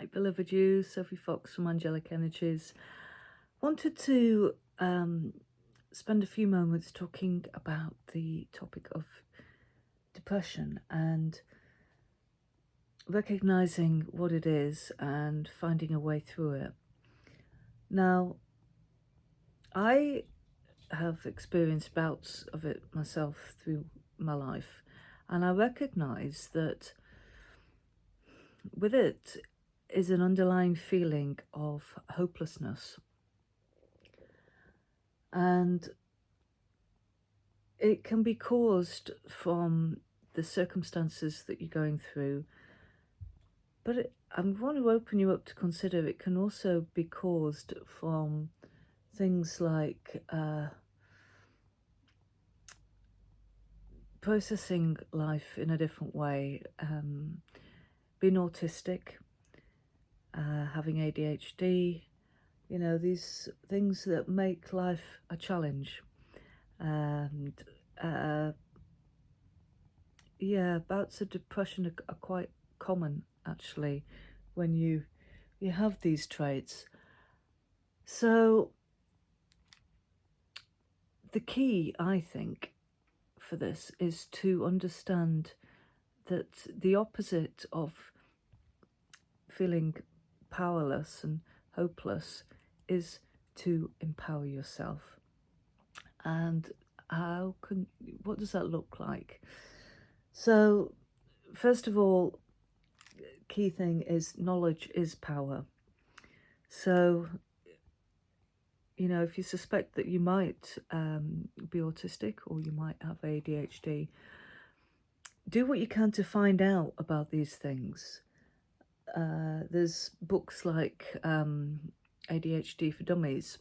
Hi, beloved you, Sophie Fox from Angelic Energies. Wanted to spend a few moments talking about the topic of depression and recognizing what it is and finding a way through it. Now, I have experienced bouts of it myself through my life, and I recognize that with it is an underlying feeling of hopelessness. And it can be caused from the circumstances that you're going through, but I want to open you up to consider it can also be caused from things like processing life in a different way, being autistic, having ADHD, these things that make life a challenge. And yeah, bouts of depression are quite common actually when you have these traits. So the key, I think, for this is to understand that the opposite of feeling powerless and hopeless is to empower yourself. And what does that look like? So first of all, key thing is knowledge is power. So if you suspect that you might be autistic or you might have ADHD, do what you can to find out about these things. There's books like ADHD for Dummies,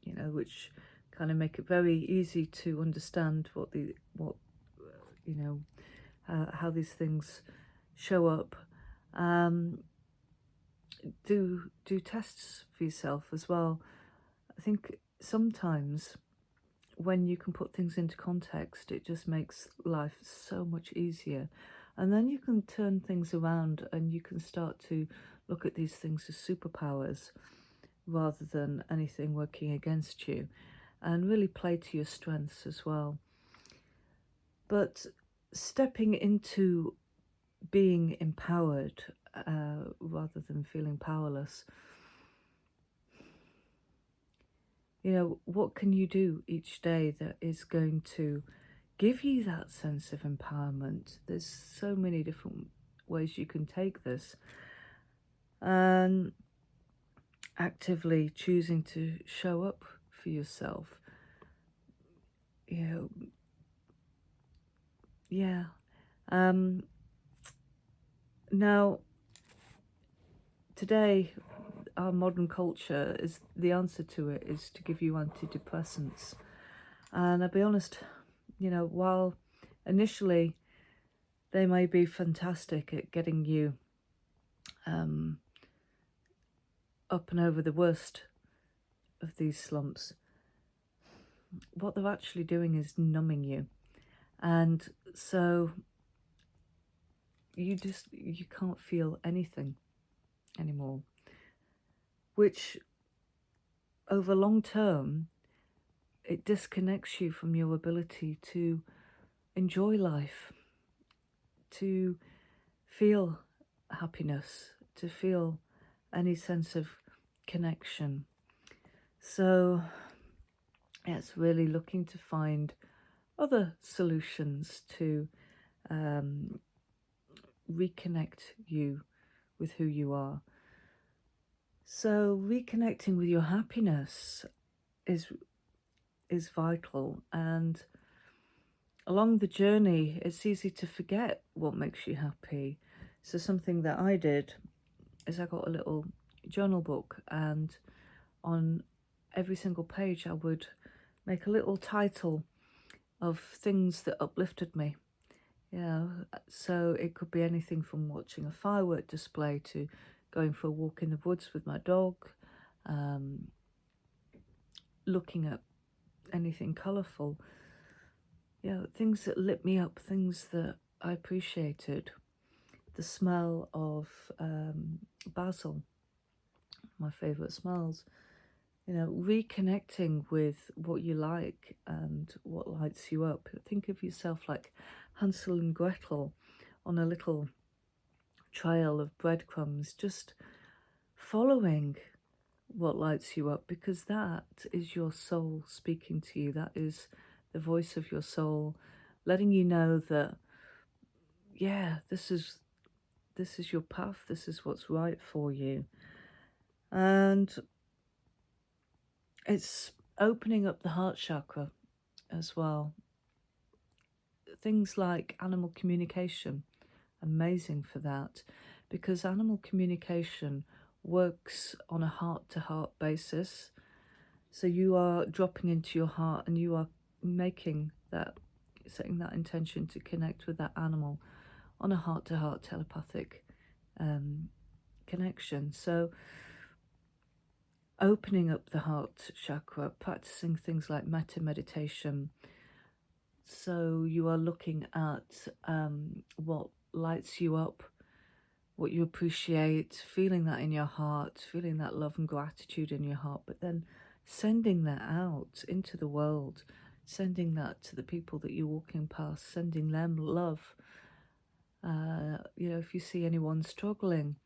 which kind of make it very easy to understand how these things show up. Do tests for yourself as well. I think sometimes when you can put things into context, it just makes life so much easier. And then you can turn things around and you can start to look at these things as superpowers rather than anything working against you, and really play to your strengths as well. But stepping into being empowered rather than feeling powerless, what can you do each day that is going to give you that sense of empowerment? There's so many different ways you can take this. And actively choosing to show up for yourself. Yeah. Now, today, our modern culture is the answer to it is to give you antidepressants. And I'll be honest, while initially they may be fantastic at getting you up and over the worst of these slumps, what they're actually doing is numbing you. And so you can't feel anything anymore, which over long term, it disconnects you from your ability to enjoy life, to feel happiness, to feel any sense of connection. So it's really looking to find other solutions to reconnect you with who you are. So reconnecting with your happiness is vital, and along the journey it's easy to forget what makes you happy. So something that I did is I got a little journal book, and on every single page I would make a little title of things that uplifted me. So it could be anything from watching a firework display to going for a walk in the woods with my dog, looking at anything colourful, things that lit me up, things that I appreciated. the smell of basil, my favourite smells. You know, reconnecting with what you like and what lights you up. Think of yourself like Hansel and Gretel on a little trail of breadcrumbs, just following what lights you up, because that is your soul speaking to you. That is the voice of your soul letting you know that, yeah, this is your path, this is what's right for you. And it's opening up the heart chakra as well. Things like animal communication, amazing for that, because animal communication works on a heart-to-heart basis. So you are dropping into your heart and you are setting that intention to connect with that animal on a heart-to-heart telepathic connection. So opening up the heart chakra, practicing things like metta meditation. So you are looking at what lights you up, what you appreciate, feeling that in your heart, feeling that love and gratitude in your heart, but then sending that out into the world, sending that to the people that you're walking past, sending them love. If you see anyone struggling,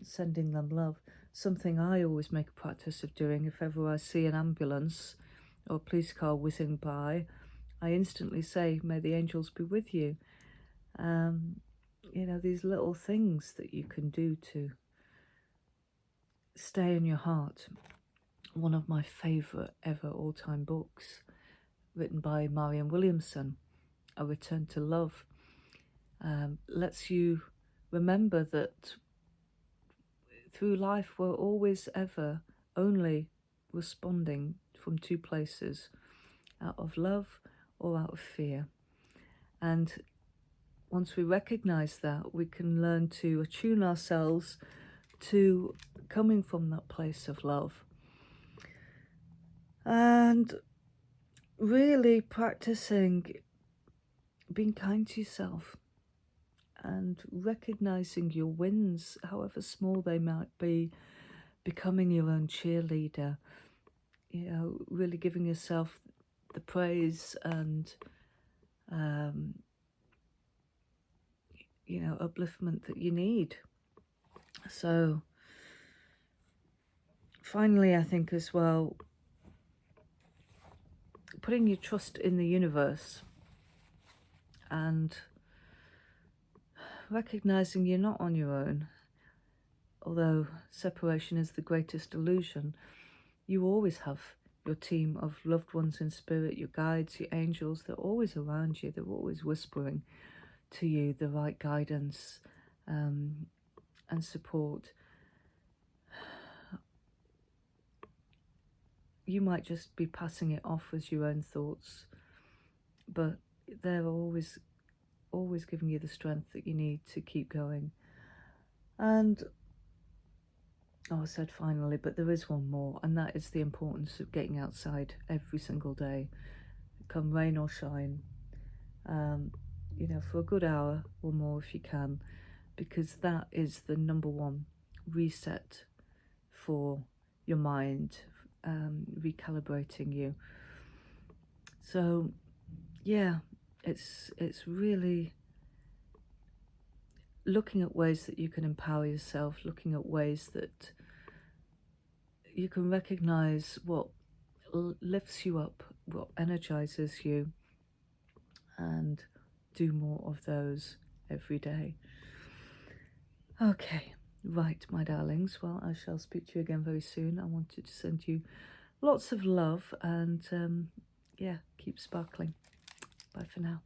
sending them love. Something I always make a practice of doing, if ever I see an ambulance or a police car whizzing by, I instantly say, may the angels be with you. These little things that you can do to stay in your heart. One of my favourite ever all-time books, written by Marianne Williamson, A Return to Love, lets you remember that through life we're always ever only responding from two places, out of love or out of fear. And once we recognize that, we can learn to attune ourselves to coming from that place of love. And really practicing being kind to yourself and recognizing your wins, however small they might be, becoming your own cheerleader, really giving yourself the praise and upliftment that you need. So finally, I think as well, putting your trust in the universe and recognizing you're not on your own. Although separation is the greatest illusion, you always have your team of loved ones in spirit, your guides, your angels. They're always around you. They're always whispering to you the right guidance and support. You might just be passing it off as your own thoughts, but they're always giving you the strength that you need to keep going. And I said finally, but there is one more, and that is the importance of getting outside every single day, come rain or shine, for a good hour or more if you can, because that is the number one reset for your mind, recalibrating you. So yeah, it's really looking at ways that you can empower yourself, looking at ways that you can recognize what lifts you up, what energizes you, and do more of those every day. Okay, right, my darlings. Well, I shall speak to you again very soon. I wanted to send you lots of love and, keep sparkling. Bye for now.